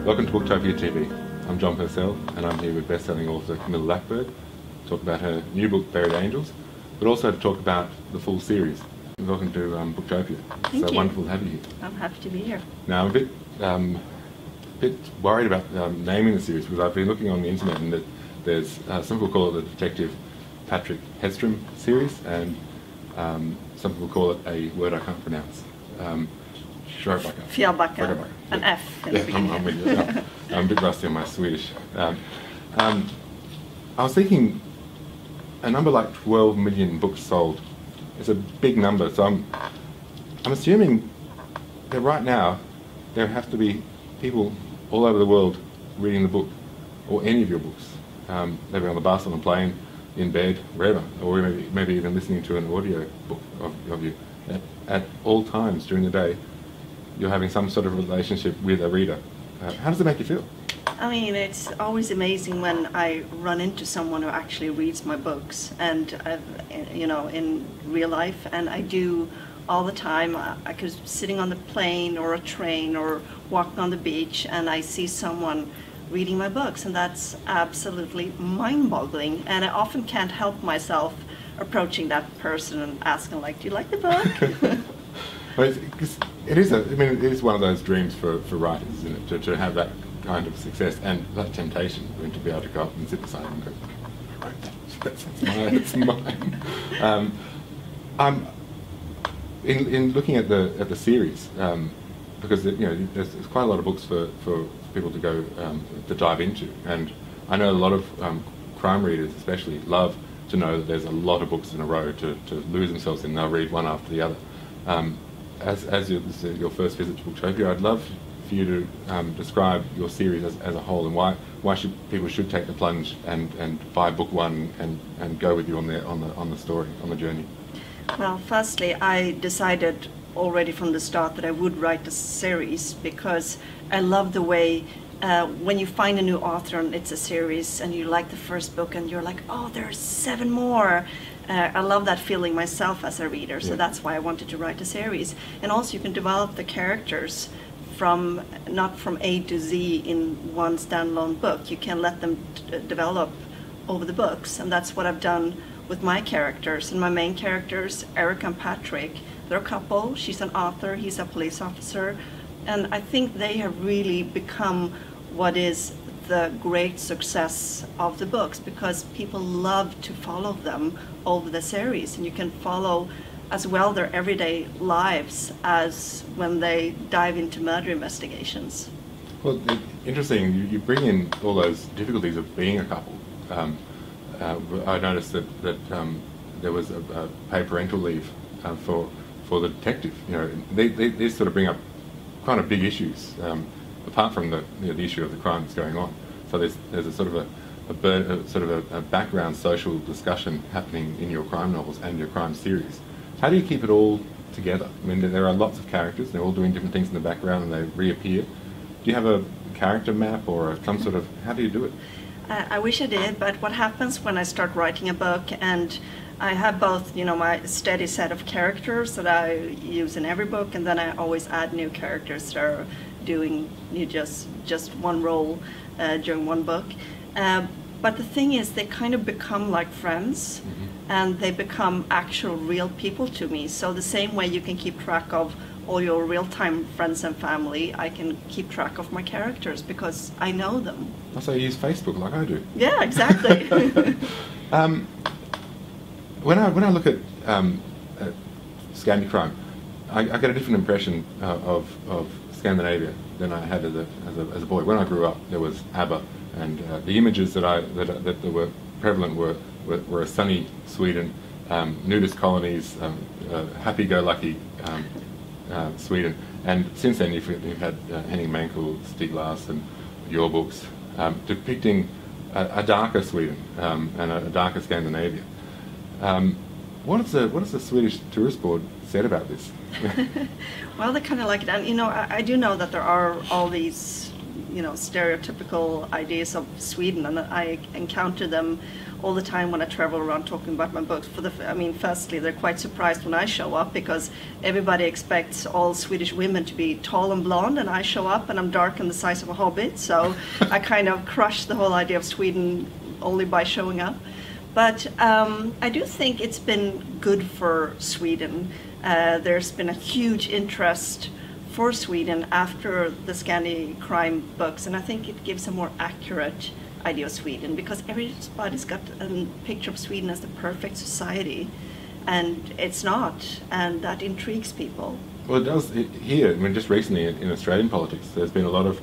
Welcome to Booktopia TV. I'm John Purcell and I'm here with best-selling author Camilla Lackberg to talk about her new book, Buried Angels, but also to talk about the full series. Welcome to Booktopia. Thank you. Wonderful to have you here. I'm happy to be here. Now, I'm a bit worried about naming the series because I've been looking on the internet and that there's some people call it the Detective Patrick Hedstrom series, and some people call it a word I can't pronounce. Fjällbacka. An F in the beginning. I'm with you. I'm a bit rusty on my Swedish. I was thinking a number like 12 million books sold. It's a big number, so I'm assuming that right now there have to be people all over the world reading the book, or any of your books. Maybe on the bus, on a plane, in bed, wherever, or maybe even listening to an audio book of you. At all times during the day, you're having some sort of relationship with a reader. How does it make you feel? I mean, it's always amazing when I run into someone who actually reads my books, and in real life, and I do all the time. I could be sitting on the plane or a train or walking on the beach, and I see someone reading my books, and that's absolutely mind-boggling. And I often can't help myself approaching that person and asking, like, "Do you like the book?" Well, it is one of those dreams for writers, isn't it? To have that kind of success and that temptation, to be able to go up and sit beside them and go, "I wrote that. That's mine." In looking at the series, because there's quite a lot of books for people to go to dive into, and I know a lot of crime readers, especially, love to know that there's a lot of books in a row to lose themselves in. They'll read one after the other. As this is your first visit to Booktopia, I'd love for you to describe your series as a whole, and why people should take the plunge and buy book one and go with you on the story, on the journey. Well, firstly, I decided already from the start that I would write a series, because I love the way when you find a new author and it's a series and you like the first book and you're like, oh, there's 7 more. I love that feeling myself as a reader, so that's why I wanted to write a series. And also you can develop the characters not from A to Z in one standalone book. You can let them develop over the books, and that's what I've done with my characters. And my main characters, Eric and Patrick, they're a couple. She's an author, he's a police officer, and I think they have really become what is the great success of the books, because people love to follow them over the series, and you can follow as well their everyday lives as when they dive into murder investigations. Well, interesting, you bring in all those difficulties of being a couple. I noticed that there was a paid parental leave for the detective. They sort of bring up kind of big issues, apart from the issue of the crime that's going on. So there's a sort of a background social discussion happening in your crime novels and your crime series. How do you keep it all together? I mean, there are lots of characters. They're all doing different things in the background, and they reappear. Do you have a character map or some sort of? How do you do it? I wish I did, but what happens when I start writing a book, and I have both, my steady set of characters that I use in every book, and then I always add new characters that are doing just one role during one book. But the thing is, they kind of become like friends, and they become actual real people to me. So the same way you can keep track of all your real-time friends and family, I can keep track of my characters because I know them. So you use Facebook like I do. Yeah, exactly. When I look at Scandi crime, I get a different impression of Scandinavia than I had as a boy. When I grew up, there was ABBA, and the images that were prevalent were a sunny Sweden, nudist colonies, happy-go-lucky Sweden. And since then, you've had Henning Mankell, Stieg Larsson, your books, depicting a darker Sweden and a darker Scandinavia. What has the Swedish Tourist Board said about this? Well, they kind of like it, and I do know that there are all these stereotypical ideas of Sweden, and I encounter them all the time when I travel around talking about my books. Firstly, they're quite surprised when I show up, because everybody expects all Swedish women to be tall and blonde, and I show up and I'm dark and the size of a hobbit, so I kind of crush the whole idea of Sweden only by showing up. But I do think it's been good for Sweden. There's been a huge interest for Sweden after the Scandi crime books, and I think it gives a more accurate idea of Sweden, because everybody's got a picture of Sweden as the perfect society, and it's not, and that intrigues people. Well, it does here. Just recently in Australian politics, there's been a lot of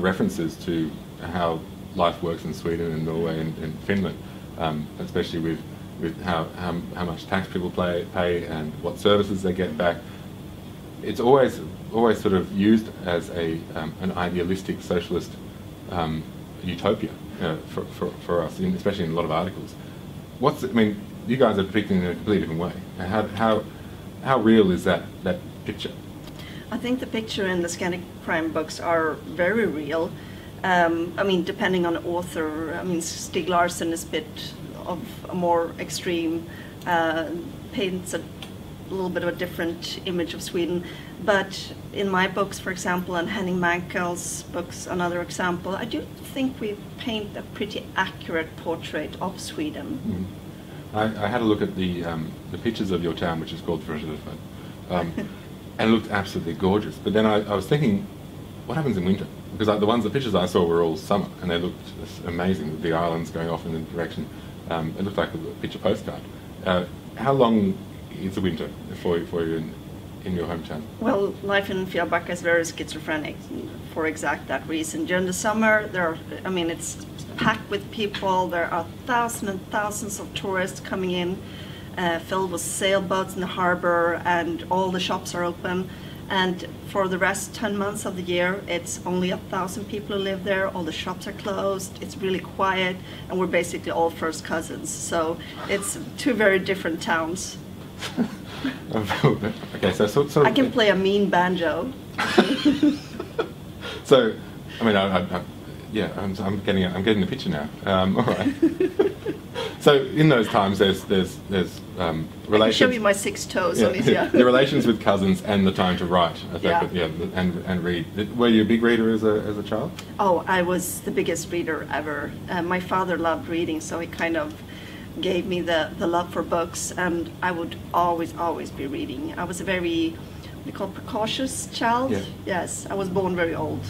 references to how life works in Sweden and Norway and Finland, especially with how much tax people pay and what services they get back. It's always sort of used as an idealistic socialist utopia for us, especially in a lot of articles. You guys are depicting it in a completely different way. How real is that picture? I think the picture in the Scandi crime books are very real. Depending on the author. Stieg Larsson is a bit of a more extreme, paints a little bit of a different image of Sweden. But in my books, for example, and Henning Mankell's books, another example, I do think we paint a pretty accurate portrait of Sweden. Mm-hmm. I had a look at the pictures of your town, which is called Fjällbacka, and it looked absolutely gorgeous. But then I was thinking, what happens in winter? Because the pictures I saw were all summer, and they looked amazing, with the islands going off in the direction. It looked like a picture postcard. How long is the winter for you in your hometown? Well, life in Fjällbacka is very schizophrenic for that reason. During the summer, it's packed with people. There are thousands and thousands of tourists coming in, filled with sailboats in the harbor, and all the shops are open. And for the rest 10 months of the year, it's only 1,000 people who live there. All the shops are closed. It's really quiet, and we're basically all first cousins. So it's two very different towns. Okay, so I can play a mean banjo. So, I'm getting the picture now. All right. So in those times, there's relations. I can show you my 6 toes on it. Yeah. The relations with cousins and the time to write. And read. Were you a big reader as a child? Oh, I was the biggest reader ever. My father loved reading, so he kind of gave me the love for books, and I would always be reading. I was a very, precocious child. Yeah. Yes, I was born very old.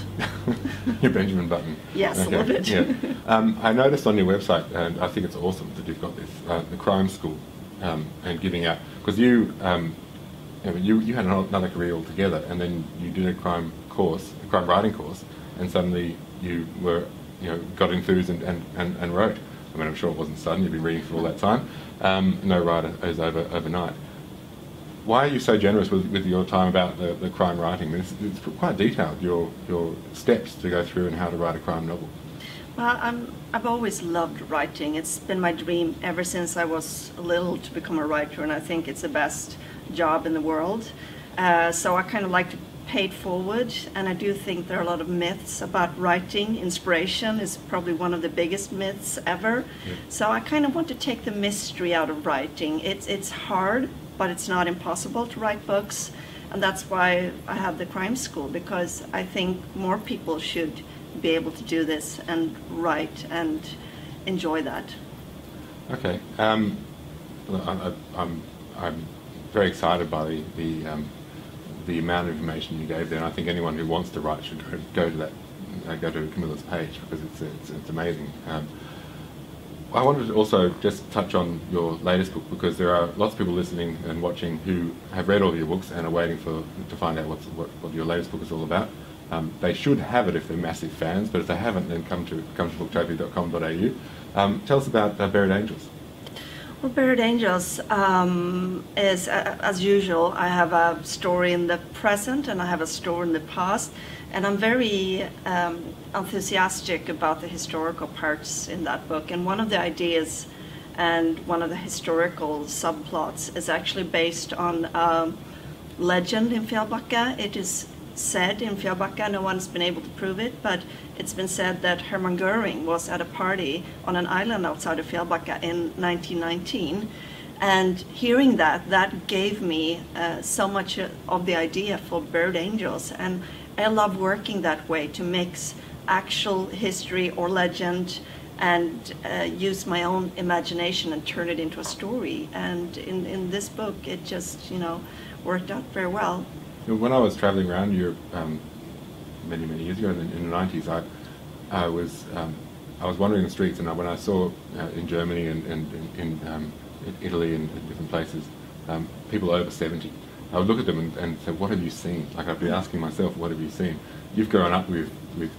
You're Benjamin Button. Yes, okay. A little bit. Yeah. I noticed on your website, and I think it's awesome that you've got this, the crime school, and giving out, because you had another career altogether, and then you did a crime writing course, and suddenly you were, got enthused and wrote. I'm sure it wasn't sudden, you've been reading for all that time. No writer is overnight. Why are you so generous with your time about the crime writing? It's quite detailed, your steps to go through and how to write a crime novel. Well, I've always loved writing. It's been my dream ever since I was little to become a writer, and I think it's the best job in the world. So I kind of like to pay it forward, and I do think there are a lot of myths about writing. Inspiration is probably one of the biggest myths ever. Yeah. So I kind of want to take the mystery out of writing. It's hard, but it's not impossible to write books, and that's why I have the crime school, because I think more people should be able to do this and write and enjoy that. Okay, I'm very excited by the amount of information you gave there, and I think anyone who wants to write should go to Camilla's page, because it's amazing. I wanted to also just touch on your latest book, because there are lots of people listening and watching who have read all of your books and are waiting to find out what your latest book is all about. They should have it if they're massive fans, but if they haven't, then come to booktopia.com.au. Tell us about Buried Angels. Well, Buried Angels is, as usual, I have a story in the present and I have a story in the past, and I'm very enthusiastic about the historical parts in that book. And one of the ideas and one of the historical subplots is actually based on legend in Fjällbacka. It is said in Fjällbacka, no one's been able to prove it, but it's been said that Hermann Göring was at a party on an island outside of Fjällbacka in 1919. And hearing that gave me so much of the idea for Bird Angels. And I love working that way, to mix actual history or legend and use my own imagination and turn it into a story. And in this book, it just, worked out very well. When I was traveling around Europe many years ago in the 90s, I was wandering the streets, and when I saw in Germany and in Italy and different places, people over 70, I would look at them and say, what have you seen? Like, I'd be asking myself, what have you seen? You've grown up with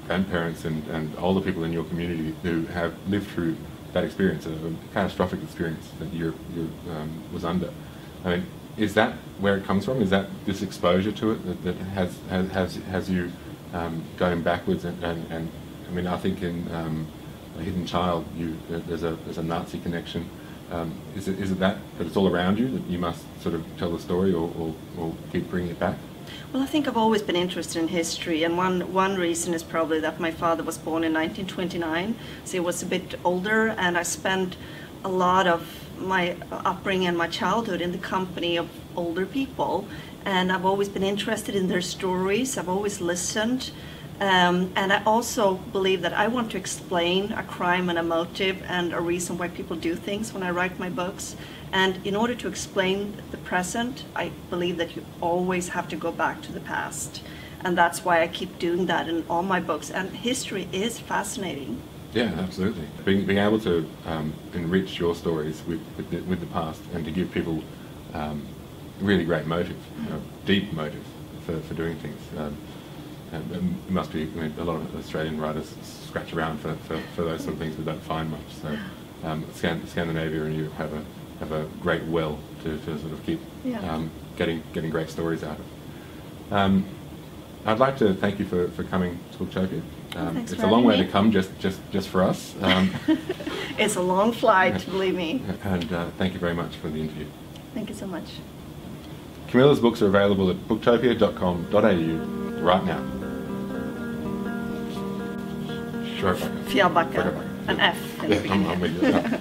grandparents and older people in your community who have lived through that experience, a catastrophic experience that Europe was under. I mean, is that where it comes from? Is that this exposure to it that has you going backwards? And I mean, I think in A Hidden Child, there's a Nazi connection. Is it that it's all around you, that you must sort of tell the story or keep bringing it back? Well, I think I've always been interested in history, and one reason is probably that my father was born in 1929, so he was a bit older, and I spent a lot of my upbringing and my childhood in the company of older people, and I've always been interested in their stories. I've always listened. And I also believe that I want to explain a crime and a motive and a reason why people do things when I write my books. And in order to explain the present, I believe that you always have to go back to the past. And that's why I keep doing that in all my books. And history is fascinating. Yeah, absolutely. Being able to enrich your stories with the past, and to give people really great motive, deep motive for doing things. It must be, I mean, a lot of Australian writers scratch around for those sort of things, but don't find much. So Scandinavia and you have a great well to sort of keep getting great stories out of. I'd like to thank you for coming to Booktopia. Thanks it's for a long way having to me. come just for us. It's a long flight, believe me. And thank you very much for the interview. Thank you so much. Camilla's books are available at booktopia.com.au right now. Fjällbacka, an F in the beginning. I'm with you.